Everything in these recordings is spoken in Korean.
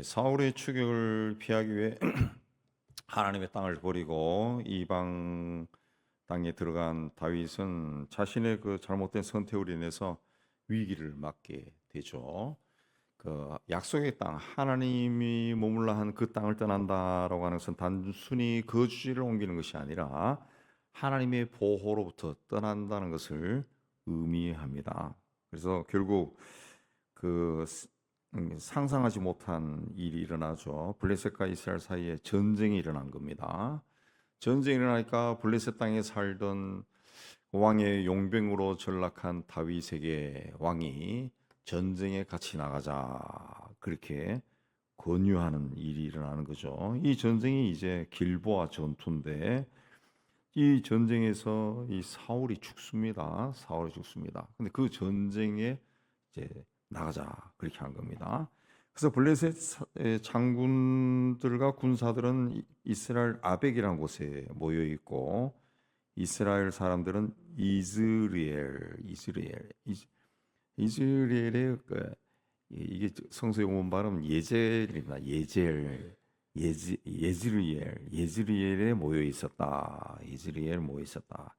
사울의 추격을 피하기 위해 하나님의 땅을 버리고 이방 땅에 들어간 다윗은 자신의 그 잘못된 선택으로 인해서 위기를 맞게 되죠. 그 약속의 땅, 하나님이 머물러 한 그 땅을 떠난다라고 하는 것은 단순히 거주지를 옮기는 것이 아니라 하나님의 보호로부터 떠난다는 것을 의미합니다. 그래서 결국 그 상상하지 못한 일이 일어나죠. 블레셋과 이스라엘 사이에 전쟁이 일어난 겁니다. 전쟁이 일어나니까 블레셋 땅에 살던 왕의 용병으로 전락한 다윗에게 왕이 전쟁에 같이 나가자 그렇게 권유하는 일이 일어나는 거죠. 이 전쟁이 이제 길보아 전투인데 이 전쟁에서 이 사울이 죽습니다. 사울이 죽습니다. 근데 그 전쟁에 이제 나가자 그렇게 한 겁니다. 그래서 블레셋 장군들과 군사들은 이스라엘 아벡이라는 곳에 모여 있고 이스라엘 사람들은 이스라엘의 이게 성서의 원문 발음은 예젤입니다. 예즈리엘에 모여 있었다. 예즈리엘 모여 있었다.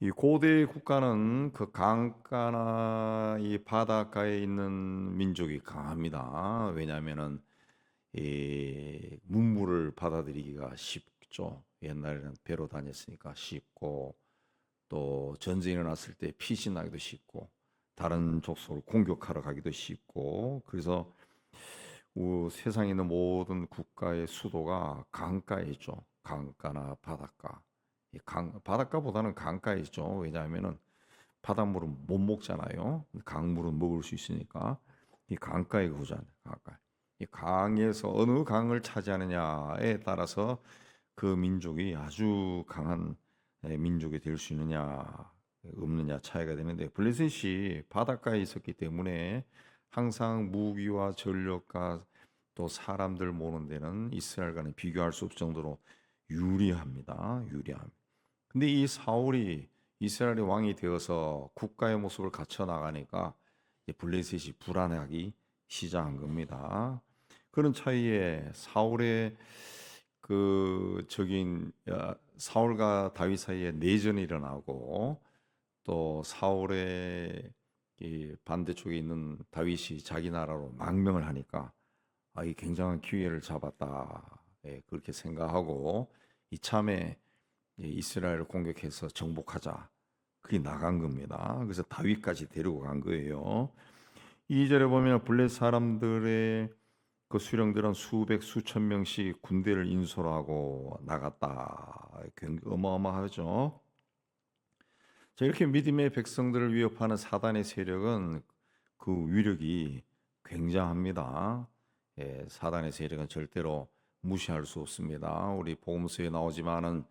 이 고대 국가는 그 강가나 이 바닷가에 있는 민족이 강합니다. 왜냐하면은 이 문물을 받아들이기가 쉽죠. 옛날에는 배로 다녔으니까 쉽고 또 전쟁이 일어났을 때 피신하기도 쉽고 다른 족속을 공격하러 가기도 쉽고 그래서 세상에 있는 모든 국가의 수도가 강가에 있죠. 강가나 바닷가. 바닷가보다는 강가에 있죠. 왜냐하면은 바닷물은 못 먹잖아요. 강물은 먹을 수 있으니까 이 강가에 거주하는 강가. 이 강에서 어느 강을 차지하느냐에 따라서 그 민족이 아주 강한 민족이 될 수 있느냐 없느냐 차이가 되는데 블레셋이 바닷가에 있었기 때문에 항상 무기와 전력과 또 사람들 모는 데는 이스라엘과는 비교할 수 없을 정도로 유리합니다. 유리함. 근데 이 사울이 이스라엘의 왕이 되어서 국가의 모습을 갖춰 나가니까 블레셋이 불안해하기 시작한 겁니다. 그런 차이에 사울의 그 적인 사울과 다윗 사이에 내전이 일어나고 또 사울의 이 반대쪽에 있는 다윗이 자기 나라로 망명을 하니까 이 굉장한 기회를 잡았다. 그렇게 생각하고 이참에 이스라엘을 공격해서 정복하자. 그게 나간 겁니다. 그래서 다윗까지 데리고 간 거예요. 2절에 보면 블레셋 사람들의 그 수령들은 수백 수천 명씩 군대를 인솔하고 나갔다. 굉장히 어마어마하죠. 자, 이렇게 믿음의 백성들을 위협하는 사단의 세력은 그 위력이 굉장합니다. 사단의 세력은 절대로 무시할 수 없습니다. 우리 복음서에 나오지만은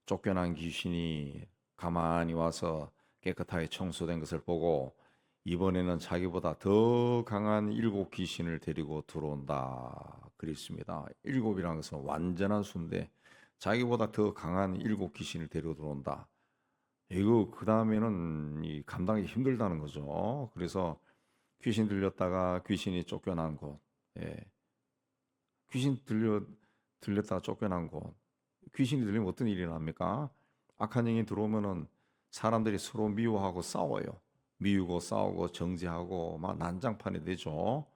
쫓겨난 귀신이 가만히 와서 깨끗하게 청소된 것을 보고 이번에는 자기보다 더 강한 7 귀신을 데리고 들어온다 그랬습니다. 7이라는 것은 완전한 수인데 자기보다 더 강한 7 귀신을 데리고 들어온다. 이거 그 다음에는 이 감당하기 힘들다는 거죠. 그래서 귀신 들렸다가 귀신이 쫓겨난 곳, 귀신 들렸다가 쫓겨난 곳, 귀신이 들리면 어떤 일이 납니까? 악한 영이 들어오면은 사람들이 서로 미워하고 싸워요. 미우고 싸우고 정죄하고 막 난장판이 되죠.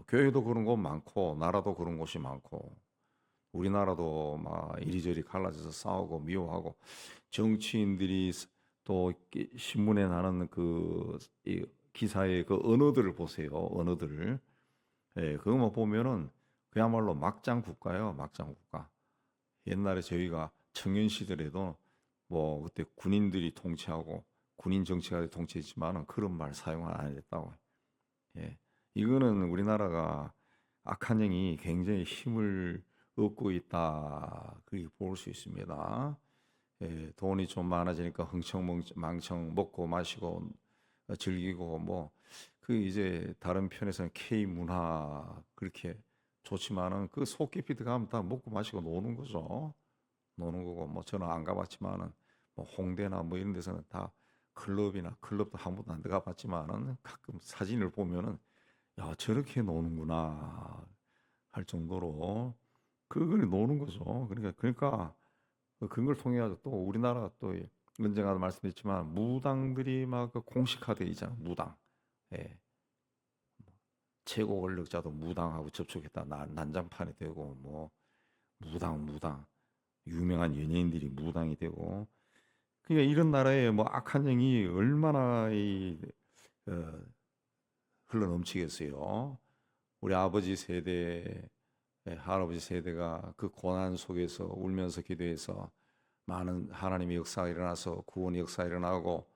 교회도 그런 곳 많고 나라도 그런 곳이 많고 우리나라도 막 이리저리 갈라져서 싸우고 미워하고 정치인들이 또 신문에 나는 이 기사의 그 언어들을 보세요. 언어들을. 그것만 보면은 그야말로 막장 국가예요. 막장 국가. 옛날에 저희가 청년 시절에도 뭐 그때 군인들이 통치하고 군인 정치가 통치했지만은 그런 말 사용 안 했다고. 이거는 우리나라가 악한 영이 굉장히 힘을 얻고 있다. 그렇게 볼 수 있습니다. 돈이 좀 많아지니까 흥청망청 먹고 마시고 즐기고 뭐 그 이제 다른 편에서는 K 문화 그렇게 좋지만은 그 속 깊이 들어가면 다 먹고 마시고 노는 거죠. 노는 거고 뭐 저는 안 가봤지만은 뭐 홍대나 뭐 이런 데서는 다 클럽도 한 번도 안 들어가 봤지만은 가끔 사진을 보면은 야 저렇게 노는구나. 할 정도로 그걸 노는 거죠. 그러니까 그걸 통해 가지고 또 우리나라가 또 언젠가도 말씀드렸지만 무당들이 막 그 공식화돼 있잖아. 무당. 예. 최고 권력자도 무당하고 접촉했다 난장판이 되고 뭐 무당 유명한 연예인들이 무당이 되고 그러니까 이런 나라에 뭐 악한 영이 얼마나 어, 흘러 넘치겠어요. 우리 아버지 세대, 할아버지 세대가 그 고난 속에서 울면서 기도해서 많은 하나님의 역사가 일어나서 구원의 역사가 일어나고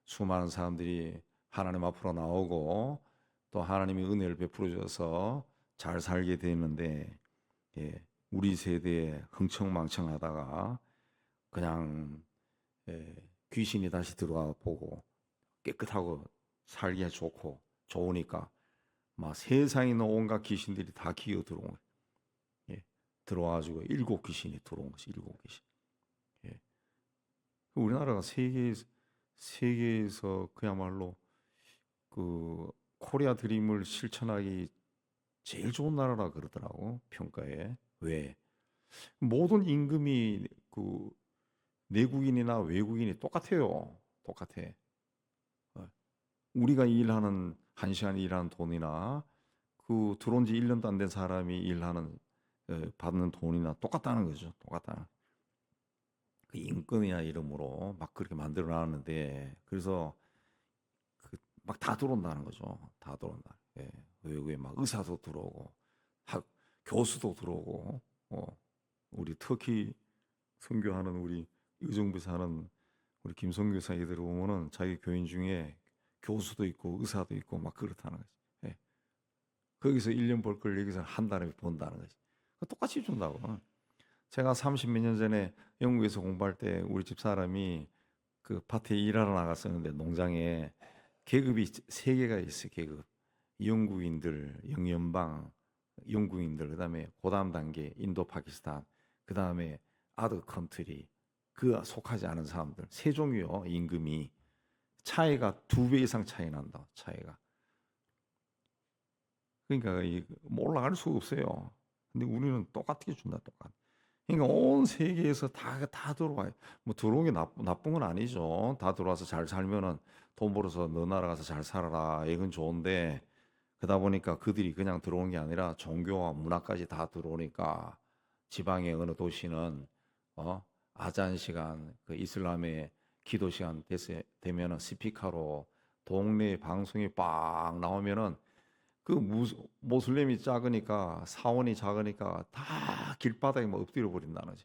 수많은 사람들이 하나님 앞으로 나오고 또 하나님의 은혜를 베풀어 줘서 잘 살게 되는데 예, 우리 세대에 흥청망청하다가 그냥 귀신이 다시 들어와 보고 깨끗하고 살기에 좋고 좋으니까 막 세상에 있는 온갖 귀신들이 다 기어 들어온 거예요. 예, 들어와가지고 일곱 귀신이 들어온 것이 일곱 귀신. 예. 우리나라가 세계에서 그야말로 그 코리아 드림을 실천하기 제일 좋은 나라라 그러더라고 평가에. 왜? 모든 임금이 그 내국인이나 외국인이 똑같아요. 똑같아. 어, 우리가 일하는 한 시간 일하는 돈이나 그 들어온 지 1년도 안 된 사람이 일하는 받는 돈이나 똑같다는 거죠. 똑같다. 그 임금이나 이름으로 막 그렇게 만들어 놨는데 그래서 그 막 다 들어온다는 거죠. 다 들어온다. 예. 외국에 막 의사도 들어오고 교수도 들어오고 우리 터키 선교하는 우리 의정부에서 하는 우리 김성교 사이들 보면은 자기 교인 중에 교수도 있고 의사도 있고 막 그렇다는 거지. 예. 거기서 1년 벌 걸 여기서 한 달에 번다는 거지. 똑같이 준다고. 제가 30 몇 년 전에 영국에서 공부할 때 우리 집 사람이 그 밭에 일하러 나갔었는데 농장에 계급이 세 개가 있어요. 계급. 영국인들, 영연방, 영국인들, 그다음에 고다음 단계 인도, 파키스탄, 그다음에 아더 컨트리, 그 속하지 않은 사람들 세 종류요. 임금이 차이가 2배 이상 차이 난다. 차이가. 그러니까 뭐 올라갈 수가 없어요. 근데 우리는 똑같게 준다. 똑같. 그러니까 온 세계에서 다 들어와요. 뭐 들어온 게 나쁜 건 아니죠. 다 들어와서 잘 살면은 돈 벌어서 너 나라 가서 잘 살아라. 이건 좋은데 그러다 보니까 그들이 그냥 들어온 게 아니라 종교와 문화까지 다 들어오니까 지방의 어느 도시는 아잔 시간 그 이슬람의 기도 시간 되면은 스피커로 동네 방송이 빡 나오면은 그 모슬렘이 작으니까 사원이 작으니까 다 길바닥에 막 엎드려 버린다는 거지.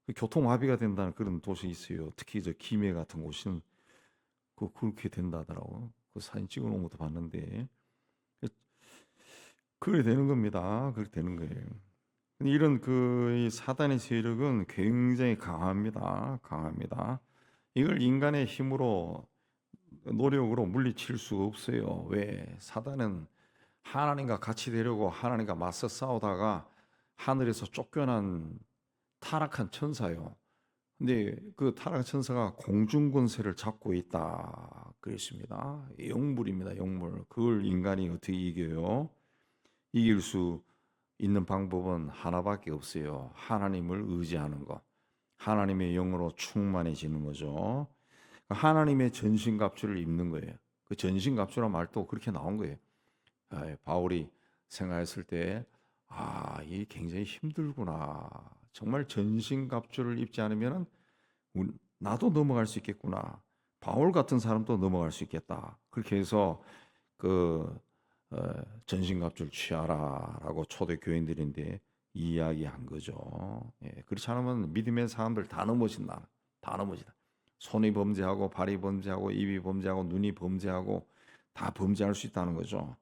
그 교통 마비가 된다는 그런 도시 있어요. 특히 저 김해 같은 곳은 그렇게 된다더라고. 그 사진 찍어 놓은 것도 봤는데 그렇게 되는 겁니다. 그렇게 되는 거예요. 근데 이런 이 사단의 세력은 굉장히 강합니다. 강합니다. 이걸 인간의 힘으로 노력으로 물리칠 수가 없어요. 왜? 사단은 하나님과 같이 되려고 하나님과 맞서 싸우다가 하늘에서 쫓겨난 타락한 천사요. 근데 그 타락한 천사가 공중 권세를 잡고 있다 그랬습니다. 영물입니다. 영물. 그걸 인간이 어떻게 이겨요? 이길 수 있는 방법은 하나밖에 없어요. 하나님을 의지하는 것. 하나님의 영으로 충만해지는 거죠. 하나님의 전신갑주를 입는 거예요. 그 전신갑주란 말도 그렇게 나온 거예요. 바울이 생각했을 때, 이게 굉장히 힘들구나. 정말 전신갑주를 입지 않으면 나도 넘어갈 수 있겠구나. 바울 같은 사람도 넘어갈 수 있겠다. 그렇게 해서 전신갑주를 취하라라고 초대 교인들인데 이야기한 거죠. 그렇지 않으면 믿음의 사람들 다 넘어진다. 다 넘어진다. 손이 범죄하고 발이 범죄하고 입이 범죄하고 눈이 범죄하고 다 범죄할 수 있다는 거죠.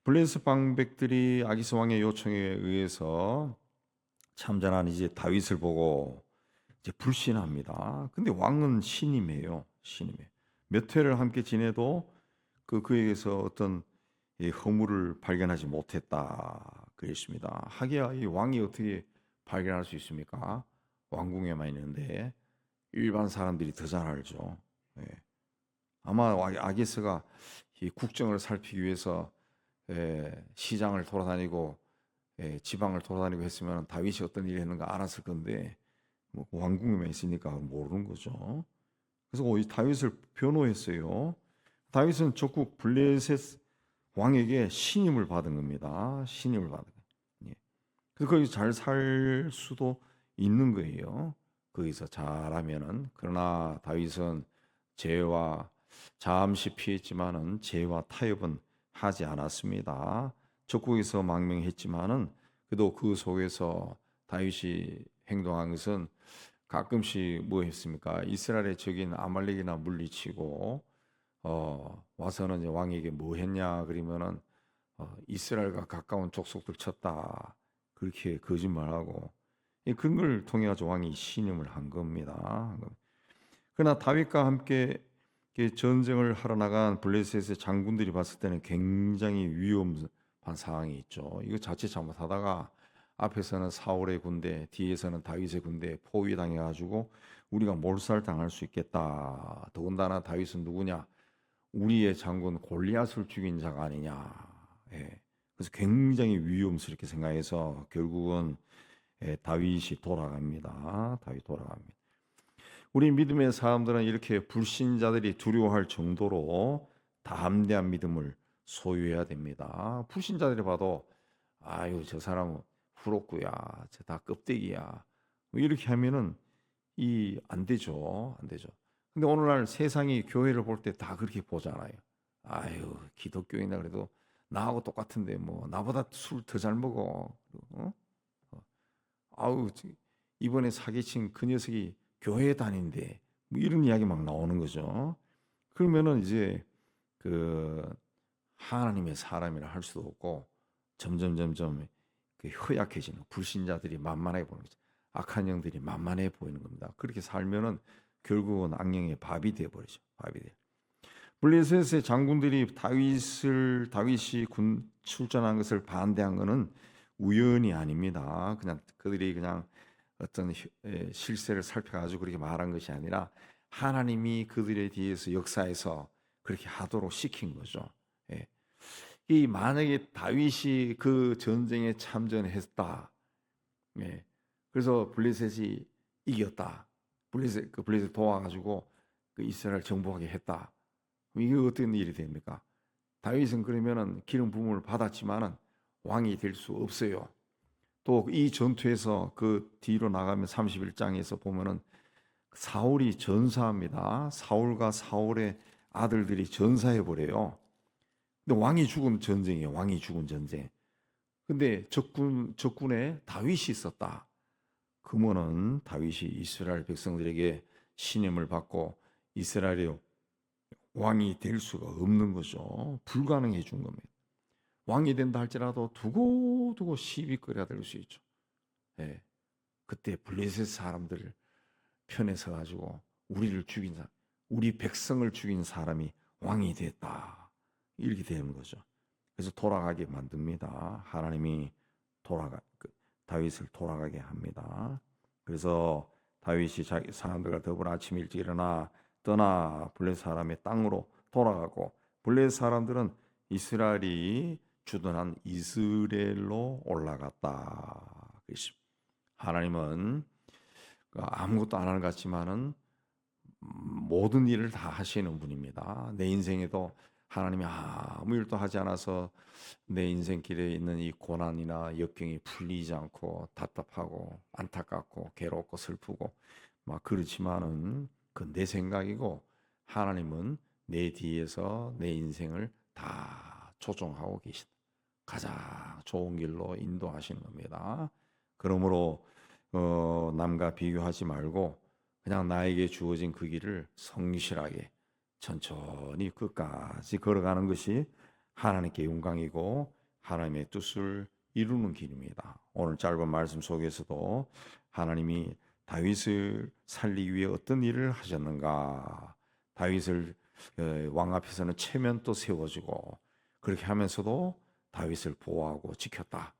블레스 방백들이 아기스 왕의 요청에 의해서 참전한 이제 다윗을 보고 이제 불신합니다. 근데 왕은 신임이에요. 신임이에요. 몇 회를 함께 지내도 그에게서 어떤 허물을 발견하지 못했다 그랬습니다. 하기야 이 왕이 어떻게 발견할 수 있습니까? 왕궁에만 있는데 일반 사람들이 더 잘 알죠. 아마 아기스가 이 국정을 살피기 위해서 시장을 돌아다니고 지방을 돌아다니고 했으면 다윗이 어떤 일을 했는가 알았을 건데 뭐 왕궁에만 있으니까 모르는 거죠. 그래서 이 다윗을 변호했어요. 다윗은 적국 블레셋 왕에게 신임을 받은 겁니다. 신임을 받은 거예요. 예. 그래서 거기서 잘 살 수도 있는 거예요. 거기서 잘하면은. 그러나 다윗은 죄와 잠시 피했지만은 죄와 타협은 하지 않았습니다. 적국에서 망명했지만은 그래도 그 속에서 다윗이 행동한 것은 가끔씩 뭐 했습니까? 이스라엘의 적인 아말렉이나 물리치고 와서는 이제 왕에게 뭐 했냐 그러면은 이스라엘과 가까운 족속들 쳤다 그렇게 거짓말하고 그런 걸 통해 가지고 왕이 신임을 한 겁니다. 그러나 다윗과 함께 전쟁을 하러 나간 블레셋의 장군들이 봤을 때는 굉장히 위험한 상황이 있죠. 이거 자칫 잘못하다가 앞에서는 사울의 군대, 뒤에서는 다윗의 군대에 포위당해 가지고 우리가 몰살당할 수 있겠다. 더군다나 다윗은 누구냐? 우리의 장군 골리앗을 죽인 자가 아니냐. 예. 그래서 굉장히 위험스럽게 생각해서 결국은 다윗이 돌아갑니다. 다윗 돌아갑니다. 우리 믿음의 사람들은 이렇게 불신자들이 두려워할 정도로 담대한 믿음을 소유해야 됩니다. 불신자들이 봐도 아유 저 사람은 후롭구야, 저 다 껍데기야. 뭐 이렇게 하면은 이 안 되죠, 안 되죠. 근데 오늘날 세상이 교회를 볼 때 다 그렇게 보잖아요. 아유 기독교인이라 그래도 나하고 똑같은데 뭐 나보다 술 더 잘 먹어. 어? 아우 이번에 사기친 그 녀석이 교회 다닌대. 뭐 이런 이야기 막 나오는 거죠. 그러면은 이제 그 하나님의 사람이라 할 수도 없고 점점 그 허약해지는 불신자들이 만만하게 보는 거죠. 악한 영들이 만만해 보이는 겁니다. 그렇게 살면은 결국은 악령의 밥이 되어 버리죠. 밥이 돼. 블레셋의 장군들이 다윗이 군 출전한 것을 반대한 것은 우연이 아닙니다. 그냥 그들이 그냥 어떤 실세를 살펴가지고 그렇게 말한 것이 아니라 하나님이 그들에 대해서 역사에서 그렇게 하도록 시킨 거죠. 예. 이 만약에 다윗이 그 전쟁에 참전했다. 예. 그래서 블레셋이 이겼다. 블레셋 도와가지고 그 이스라엘 정복하게 했다. 이게 어떤 일이 됩니까? 다윗은 그러면은 기름 부음을 받았지만은 왕이 될 수 없어요. 또 이 전투에서 그 뒤로 나가면 31장에서 보면은 사울이 전사합니다. 사울과 사울의 아들들이 전사해 버려요. 근데 왕이 죽은 전쟁이에요. 왕이 죽은 전쟁. 근데 적군에 다윗이 있었다. 그러면은 다윗이 이스라엘 백성들에게 신임을 받고 이스라엘의 왕이 될 수가 없는 거죠. 불가능해 준 겁니다. 왕이 된다 할지라도 두고두고 시비거리가 될 수 있죠. 예. 그때 블레셋 사람들 편에 서 가지고 우리를 죽인 사람, 우리 백성을 죽인 사람이 왕이 됐다. 이렇게 되는 거죠. 그래서 돌아가게 만듭니다. 하나님이 다윗을 돌아가게 합니다. 그래서 다윗이 자기 사람들과 더불어 아침 일찍 일어나 떠나 블레셋 사람의 땅으로 돌아가고 블레셋 사람들은 이스라엘이 주둔한 이스라엘로 올라갔다. 하나님은 아무것도 안 하는 것 같지만은 모든 일을 다 하시는 분입니다. 내 인생에도 하나님이 아무 일도 하지 않아서 내 인생길에 있는 이 고난이나 역경이 풀리지 않고 답답하고 안타깝고 괴롭고 슬프고 막 그렇지만은 그 내 생각이고 하나님은 내 뒤에서 내 인생을 다 조종하고 계신다. 가장 좋은 길로 인도하시는 겁니다. 그러므로 남과 비교하지 말고 그냥 나에게 주어진 그 길을 성실하게 천천히 끝까지 걸어가는 것이 하나님께 영광이고 하나님의 뜻을 이루는 길입니다. 오늘 짧은 말씀 속에서도 하나님이 다윗을 살리기 위해 어떤 일을 하셨는가, 다윗을 왕 앞에서는 체면도 세워주고 그렇게 하면서도 다윗을 보호하고 지켰다.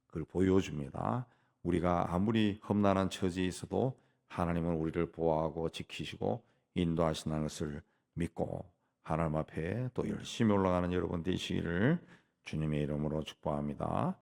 그걸 보여줍니다. 우리가 아무리 험난한 처지에 있어도 하나님은 우리를 보호하고 지키시고 인도하신다는 것을 믿고 하나님 앞에 또 열심히 올라가는 여러분 되시기를 주님의 이름으로 축복합니다.